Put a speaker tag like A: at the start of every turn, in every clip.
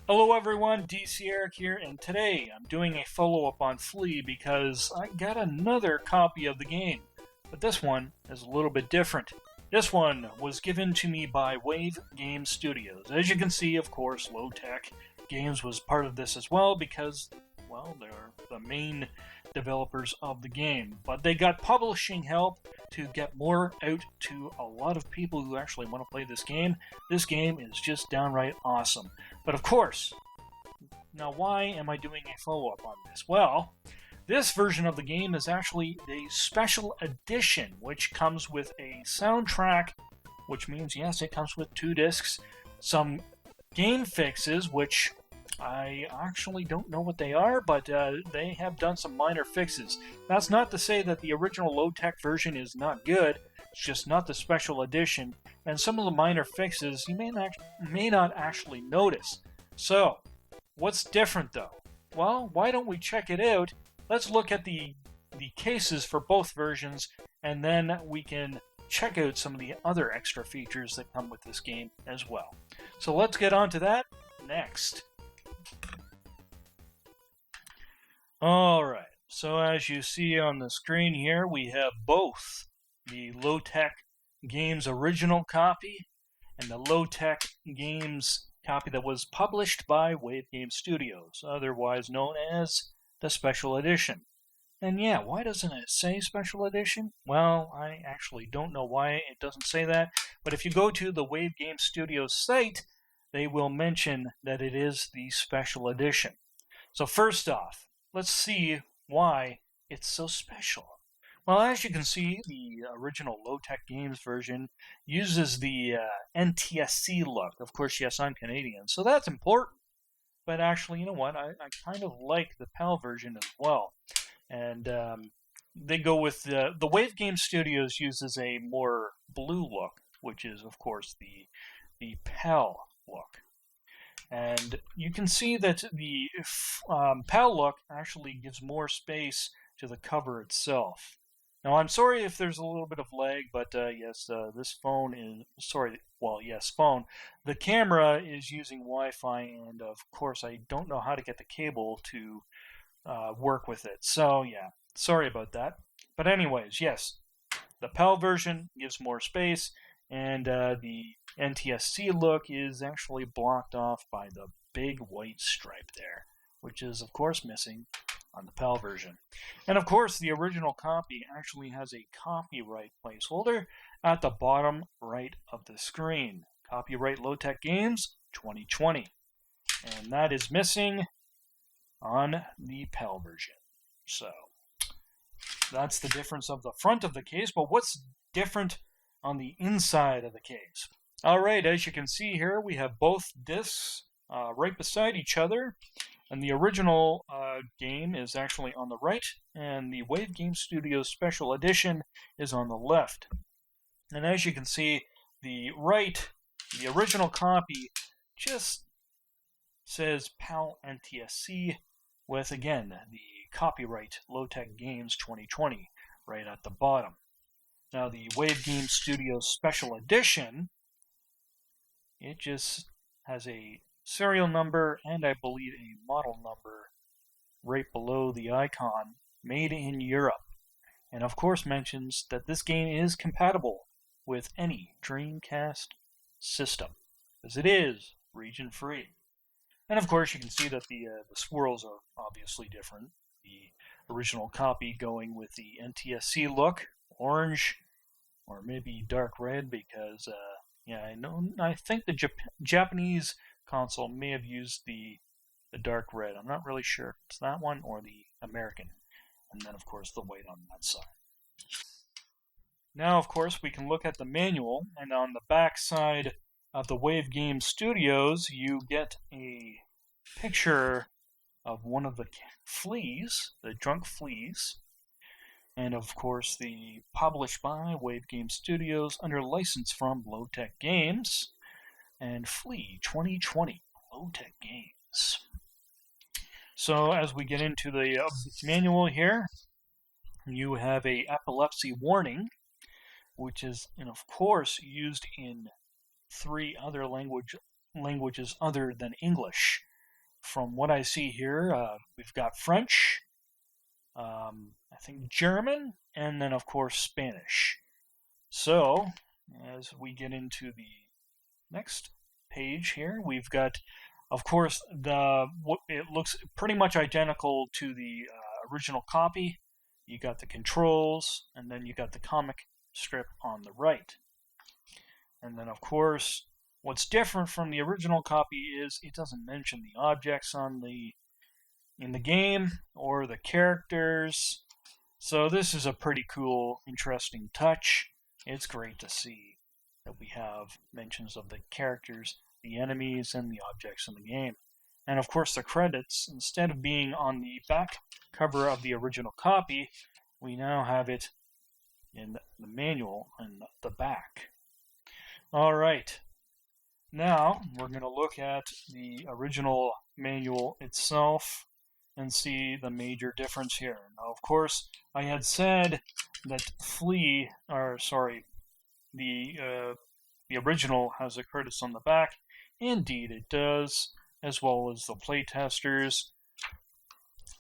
A: Hello everyone, DCeric here, and today I'm doing a follow-up on Flea because I got another copy of the game, but this one is a little bit different. This one was given to me by Wave Game Studios. As you can see, of course, Low Tech Games was part of this as well because, well, they're the main developers of the game. But they got publishing help to get more out to a lot of people who actually want to play this game. This game is just downright awesome. But of course, now why am I doing a follow-up on this? Well, this version of the game is actually the special edition, which comes with a soundtrack, which means, yes, it comes with 2 discs, some game fixes, which I actually don't know what they are, but they have done some minor fixes. That's not to say that the original low-tech version is not good, it's just not the special edition, and some of the minor fixes you may not actually notice. So, what's different though? Well, why don't we check it out? Let's look at the cases for both versions, and then we can check out some of the other extra features that come with this game as well. So let's get on to that next. Alright, so as you see on the screen here, we have both the Low Tech Games original copy and the Low Tech Games copy that was published by Wave Game Studios, otherwise known as the Special Edition. And yeah, why doesn't it say Special Edition? Well, I actually don't know why it doesn't say that, but if you go to the Wave Game Studios site, they will mention that it is the Special Edition. So first off, let's see why it's so special. Well, as you can see, the original Low Tech Games version uses the NTSC look. Of course, yes, I'm Canadian, so that's important. But actually, you know what? I kind of like the PAL version as well. And they go with the Wave Game Studios uses a more blue look, which is, of course, the PAL look. And you can see that the PAL look actually gives more space to the cover itself. Now, I'm sorry if there's a little bit of lag, but yes, this phone is, phone. The camera is using Wi-Fi, and of course, I don't know how to get the cable to work with it. So, yeah, sorry about that. But anyways, yes, the PAL version gives more space, and the NTSC look is actually blocked off by the big white stripe there, which is, of course, missing on the PAL version. And of course, the original copy actually has a copyright placeholder at the bottom right of the screen. Copyright Low Tech Games 2020. And that is missing on the PAL version. So, that's the difference of the front of the case, but what's different on the inside of the case? Alright, as you can see here, we have both discs right beside each other. And the original game is actually on the right, and the Wave Game Studios Special Edition is on the left. And as you can see, the original copy just says PAL NTSC with, again, the copyright Low Tech Games 2020 right at the bottom. Now, the Wave Game Studios Special Edition, it just has a serial number, and I believe a model number right below the icon, made in Europe. And of course mentions that this game is compatible with any Dreamcast system, as it is region-free. And of course you can see that the swirls are obviously different. The original copy going with the NTSC look, orange, or maybe dark red, because I think the Japanese console may have used the dark red. I'm not really sure if it's that one or the American. And then, of course, the white on that side. Now, of course, we can look at the manual, and on the back side of the Wave Game Studios, you get a picture of one of the fleas, the drunk fleas, and of course, the published by Wave Game Studios under license from Low Tech Games, and Flea 2020 Low Tech Games. So as we get into the manual here, you have a epilepsy warning, which is, and of course, used in 3 other languages other than English. from what I see here, we've got French, I think German, and then of course Spanish. So as we get into the next page here, we've got, of course, it looks pretty much identical to the original copy. You got the controls, and then you got the comic strip on the right. And then, of course, what's different from the original copy is it doesn't mention the objects in the game or the characters. So this is a pretty cool, interesting touch. It's great to see that we have mentions of the characters, the enemies, and the objects in the game. And of course, the credits, instead of being on the back cover of the original copy, we now have it in the manual in the back. All right. Now, we're going to look at the original manual itself and see the major difference here. Now, of course, I had said that the original has the credits on the back. Indeed, it does, as well as the playtesters.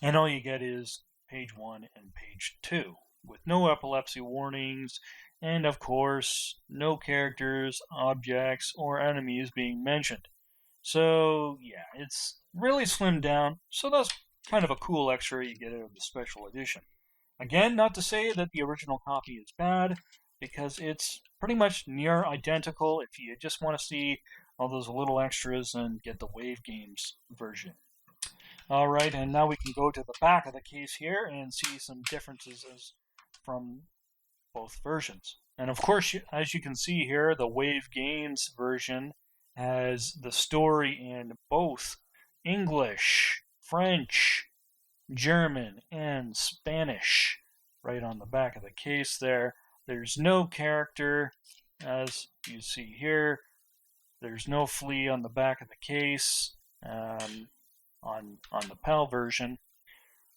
A: And all you get is page 1 and page 2, with no epilepsy warnings, and of course, no characters, objects, or enemies being mentioned. So, yeah, it's really slimmed down, so that's kind of a cool extra you get out of the special edition. Again, not to say that the original copy is bad, because it's pretty much near identical if you just want to see all those little extras and get the Wave Games version. Alright, and now we can go to the back of the case here and see some differences from both versions. And of course, as you can see here, the Wave Games version has the story in both English, French, German, and Spanish right on the back of the case there. There's no character, as you see here. There's no Flea on the back of the case on the PAL version.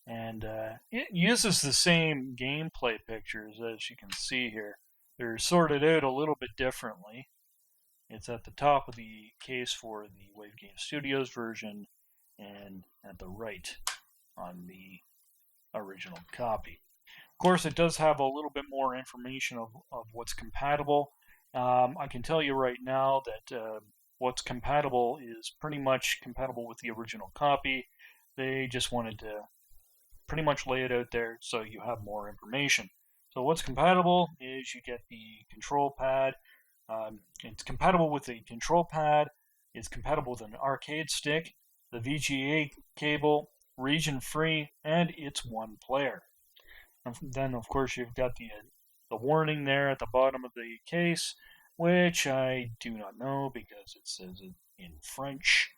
A: And it uses the same gameplay pictures, as you can see here. They're sorted out a little bit differently. It's at the top of the case for the Wave Game Studios version, and at the right on the original copy. Of course, it does have a little bit more information of what's compatible. I can tell you right now that what's compatible is pretty much compatible with the original copy. They just wanted to pretty much lay it out there so you have more information. So what's compatible is you get the control pad. It's compatible with the control pad. It's compatible with an arcade stick, the VGA cable, region free, and it's one player. And then, of course, you've got the warning there at the bottom of the case, which I do not know because it says it in French.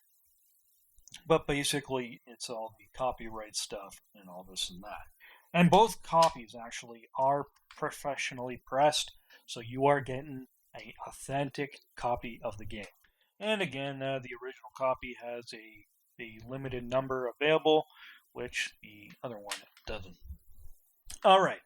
A: But basically, it's all the copyright stuff and all this and that. And both copies actually are professionally pressed, so you are getting an authentic copy of the game. And again, the original copy has a limited number available, which the other one doesn't. All right,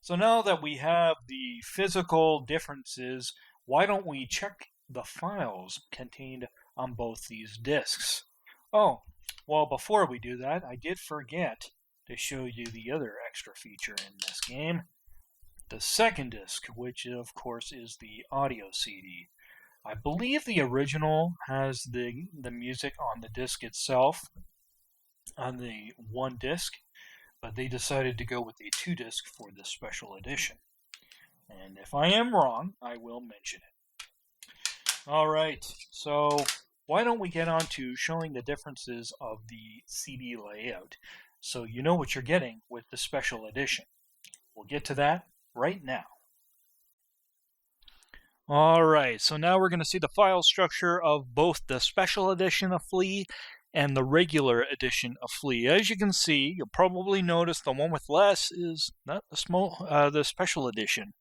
A: so now that we have the physical differences, why don't we check the files contained on both these discs? Oh, well, before we do that, I did forget to show you the other extra feature in this game, the second disc, which of course is the audio CD. I believe the original has the music on the disc itself, on the one disc, but they decided to go with a 2-disc for this special edition. And if I am wrong, I will mention it. All right, so why don't we get on to showing the differences of the CD layout so you know what you're getting with the special edition. We'll get to that right now. All right, so now we're going to see the file structure of both the special edition of Flea and the regular edition of Flea. As you can see, you'll probably notice the one with less is not the special edition.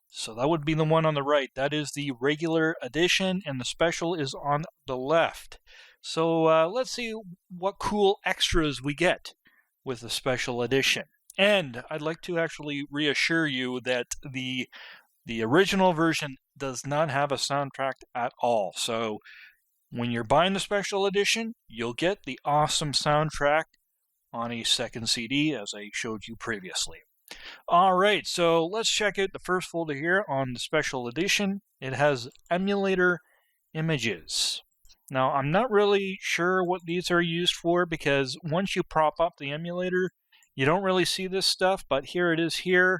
A: So that would be the one on the right. That is the regular edition, and the special is on the left. So let's see what cool extras we get with the special edition. And I'd like to actually reassure you that the original version does not have a soundtrack at all. So when you're buying the special edition, you'll get the awesome soundtrack on a second CD, as I showed you previously. All right, so let's check out the first folder here on the special edition. It has Emulator Images. Now, I'm not really sure what these are used for, because once you prop up the emulator, you don't really see this stuff, but here it is here.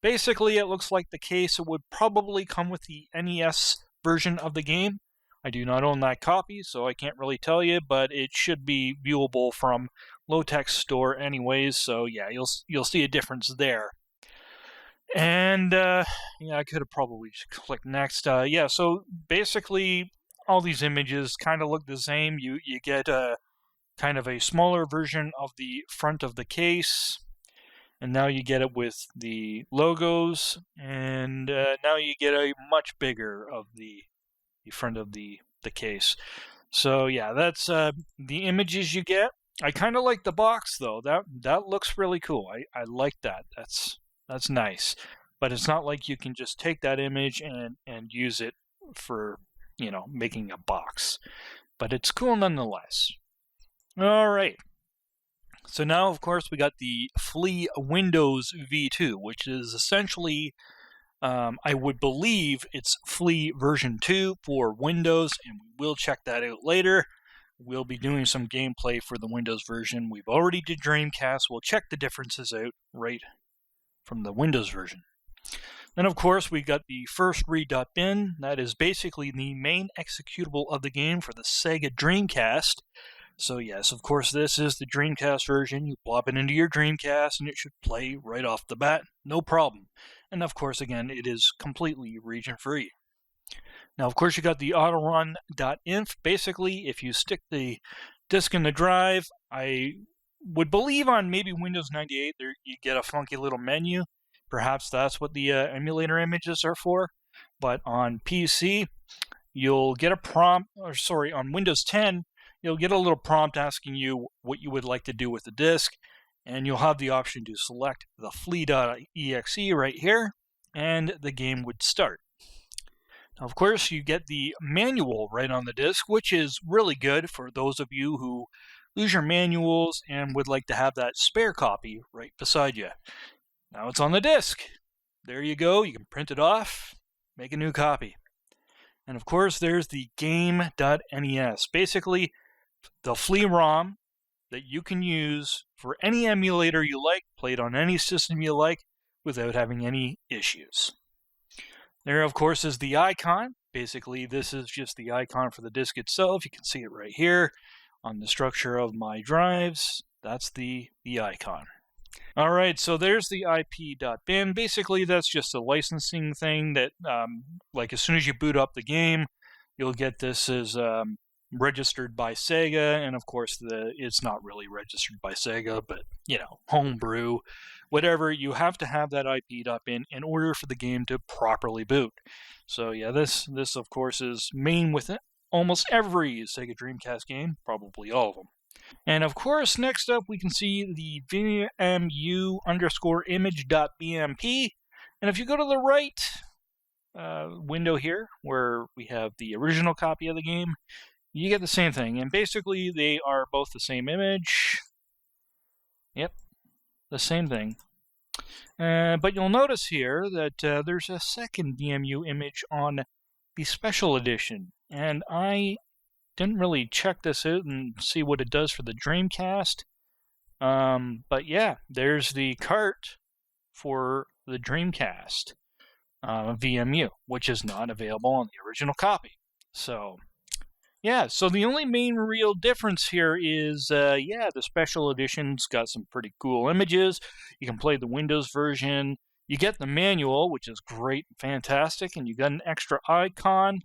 A: Basically, it looks like the case would probably come with the NES version of the game. I do not own that copy, so I can't really tell you, but it should be viewable from Low-Tech's store anyways, so yeah, you'll see a difference there. And yeah, I could have probably clicked next. Yeah, so basically all these images kind of look the same. You get a kind of a smaller version of the front of the case, and now you get it with the logos, and now you get a much bigger of the front of the case. So yeah, that's the images you get. I kind of like the box though. That looks really cool. I like that. That's nice. But it's not like you can just take that image and use it for, making a box. But it's cool nonetheless. All right. So now, of course, we got the Flea Windows V2, which is essentially, I would believe it's Flea version 2 for Windows, and we will check that out later. We'll be doing some gameplay for the Windows version. We've already did Dreamcast. We'll check the differences out right from the Windows version. Then, of course, we got the first read.bin. That is basically the main executable of the game for the Sega Dreamcast. So yes, of course, this is the Dreamcast version. You plop it into your Dreamcast and it should play right off the bat, no problem. And of course, again, it is completely region-free. Now, of course, you got the Autorun.inf. Basically, if you stick the disk in the drive, I would believe on maybe Windows 98, you get a funky little menu. Perhaps that's what the emulator images are for. But on PC, you'll get a prompt, on Windows 10, you'll get a little prompt asking you what you would like to do with the disk, and you'll have the option to select the Flea.exe right here, and the game would start. Now, of course, you get the manual right on the disk, which is really good for those of you who lose your manuals and would like to have that spare copy right beside you. Now it's on the disk. There you go. You can print it off, make a new copy. And of course, there's the game.nes. Basically, the Flea ROM that you can use for any emulator you like, played on any system you like, without having any issues. There, of course, is the icon. Basically, this is just the icon for the disk itself. You can see it right here on the structure of my drives. That's the icon. All right, so there's the IP.bin. Basically, that's just a licensing thing that, like, as soon as you boot up the game, you'll get this as registered by Sega, and of course, it's not really registered by Sega, but, homebrew, whatever. You have to have that IP.bin in order for the game to properly boot. So, yeah, this of course, is main with almost every Sega Dreamcast game, probably all of them. And of course, next up, we can see the VMU_image.bmp. And if you go to the right window here, where we have the original copy of the game, you get the same thing. And basically, they are both the same image. Yep, the same thing. But you'll notice here that there's a second VMU image on the special edition. And I didn't really check this out and see what it does for the Dreamcast. But yeah, there's the cart for the Dreamcast VMU, which is not available on the original copy. So, yeah, so the only main real difference here is, the special edition's got some pretty cool images. You can play the Windows version. You get the manual, which is great, fantastic, and you got an extra icon,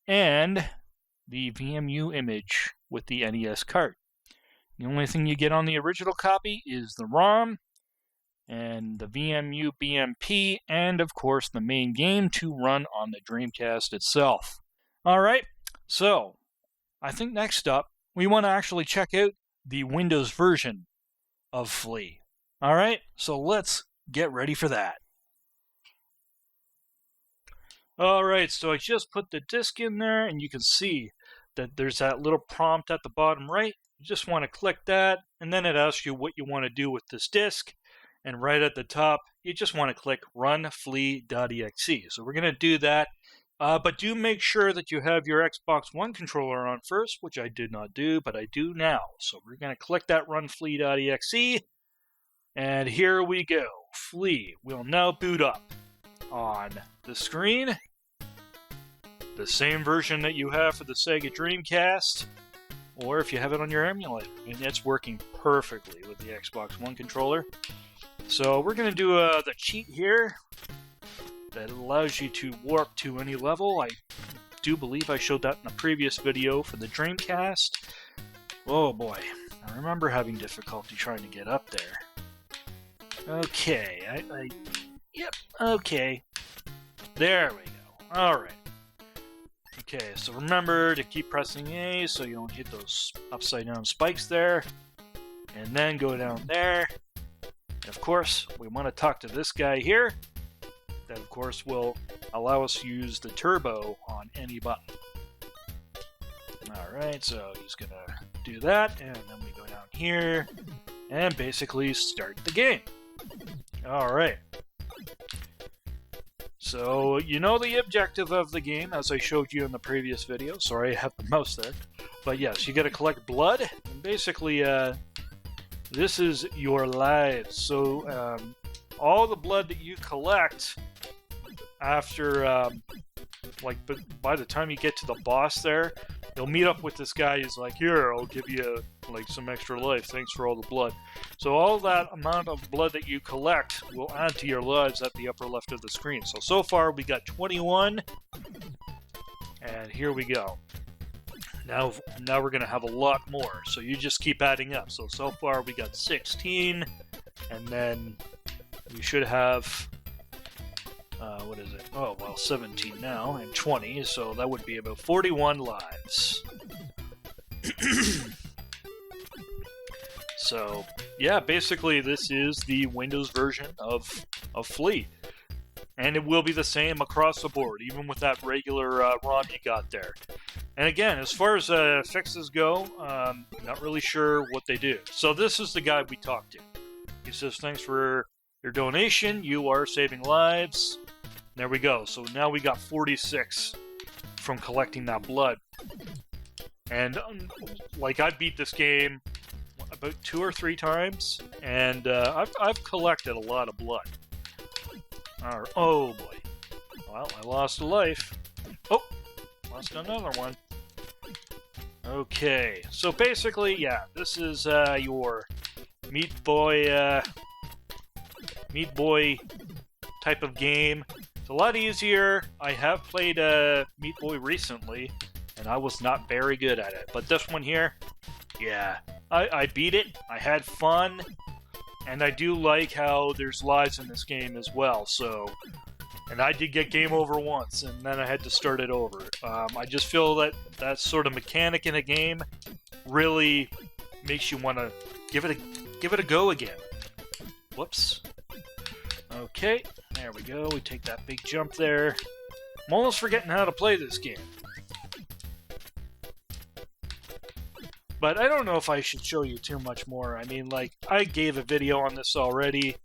A: and the VMU image with the NES cart. The only thing you get on the original copy is the ROM and the VMU BMP, and of course the main game to run on the Dreamcast itself. Alright, so I think next up we want to actually check out the Windows version of Flea. Alright, so let's get ready for that. Alright, so I just put the disc in there, and you can see there's that little prompt at the bottom right. You just want to click that, and then it asks you what you want to do with this disk. And right at the top, you just want to click run flea.exe. So we're going to do that. But do make sure that you have your Xbox One controller on first, which I did not do, but I do now. So we're going to click that run flea.exe. And here we go. Flea will now boot up on the screen. The same version that you have for the Sega Dreamcast, or if you have it on your emulator. And it's working perfectly with the Xbox One controller. So we're going to do the cheat here that allows you to warp to any level. I do believe I showed that in a previous video for the Dreamcast. Oh boy, I remember having difficulty trying to get up there. Okay, yep, okay. There we go. Alright. Okay, so remember to keep pressing A so you don't hit those upside down spikes there. And then go down there. And of course, we want to talk to this guy here. That, of course, will allow us to use the turbo on any button. Alright, so he's going to do that, and then we go down here, and basically start the game. Alright. So, you know the objective of the game, as I showed you in the previous video. Sorry, I have the mouse there. But yes, you got to collect blood, and basically, this is your lives. So, all the blood that you collect after, by the time you get to the boss there, you'll meet up with this guy who's like, here, I'll give you, some extra life. Thanks for all the blood. So all that amount of blood that you collect will add to your lives at the upper left of the screen. So far, we got 21. And here we go. Now we're going to have a lot more. So you just keep adding up. So far, we got 16. And then we should have... what is it? Oh, well, 17 now, and 20, so that would be about 41 lives. So, yeah, basically this is the Windows version of Flea. And it will be the same across the board, even with that regular ROM you got there. And again, as far as fixes go, not really sure what they do. So this is the guy we talked to. He says, thanks for your donation, you are saving lives. There we go. So now we got 46 from collecting that blood. And, I beat this game about 2 or 3 times, and I've collected a lot of blood. Oh, boy. Well, I lost a life. Oh! Lost another one. Okay. So basically, yeah, this is your Meat Boy type of game. It's a lot easier. I have played Meat Boy recently, and I was not very good at it. But this one here, yeah, I beat it. I had fun, and I do like how there's lives in this game as well. So, and I did get game over once, and then I had to start it over. I just feel that sort of mechanic in a game really makes you want to give it a go again. Whoops. Okay, there we go. We take that big jump there. I'm almost forgetting how to play this game. But I don't know if I should show you too much more. I mean, I gave a video on this already.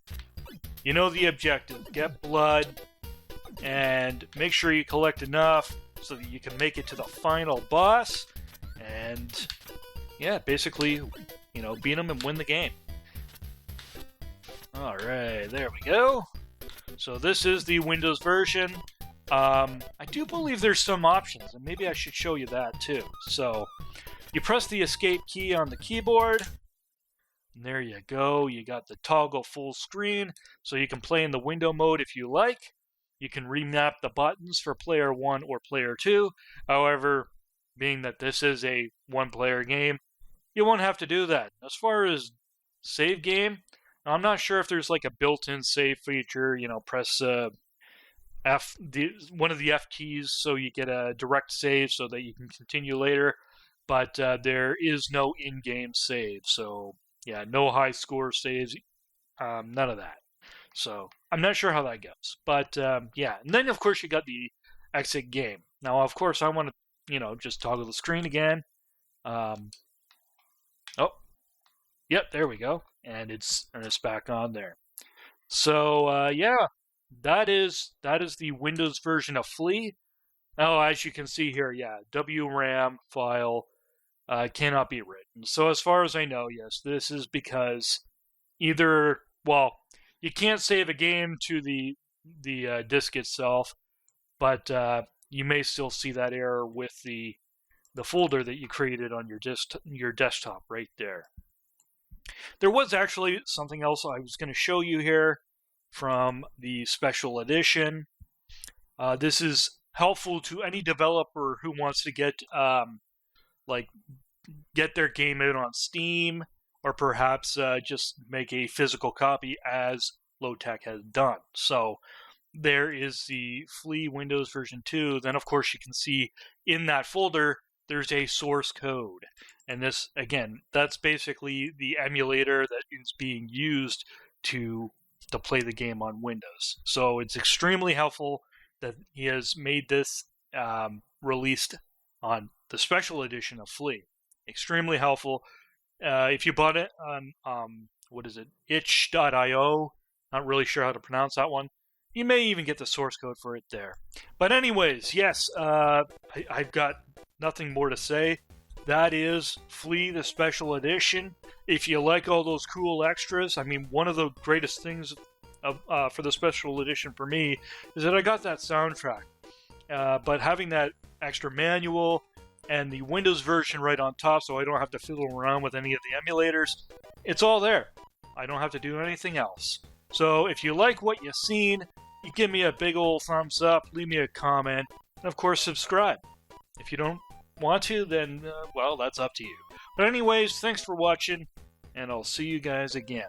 A: You know the objective. Get blood, and make sure you collect enough so that you can make it to the final boss. And, yeah, basically, beat them and win the game. Alright, there we go. So this is the Windows version. I do believe there's some options, and maybe I should show you that too. So, you press the escape key on the keyboard, and there you go. You got the toggle full screen, so you can play in the window mode if you like. You can remap the buttons for player 1 or player 2. However, being that this is a one-player game, you won't have to do that. As far as save game, I'm not sure if there's a built-in save feature, press one of the F keys so you get a direct save so that you can continue later. But there is no in-game save, so yeah, no high score saves, none of that. So I'm not sure how that goes, but yeah. And then of course you got the exit game. Now of course I want to just toggle the screen again. Oh, yep, there we go, and it's back on there. So yeah, that is the Windows version of Flea. Oh, as you can see here, yeah, WRAM file cannot be written. So as far as I know, yes, this is because either, well, you can't save a game to the disk itself, but you may still see that error with the folder that you created on your desktop right there. There was actually something else I was going to show you here from the special edition. This is helpful to any developer who wants to get their game out on Steam, or perhaps just make a physical copy as Low-Tech has done. So there is the Flea Windows version 2. Then, of course, you can see in that folder there's a source code. And this, again, that's basically the emulator that is being used to play the game on Windows. So it's extremely helpful that he has made this released on the special edition of Flea. Extremely helpful. If you bought it on, itch.io, not really sure how to pronounce that one, you may even get the source code for it there. But anyways, yes, I've got nothing more to say. That is Flea, the special edition. If you like all those cool extras, I mean, one of the greatest things for the special edition for me is that I got that soundtrack. But having that extra manual and the Windows version right on top, so I don't have to fiddle around with any of the emulators, it's all there. I don't have to do anything else. So if you like what you've seen, you give me a big old thumbs up, leave me a comment, and of course subscribe. If you don't want to, then, well, that's up to you. But anyways, thanks for watching, and I'll see you guys again.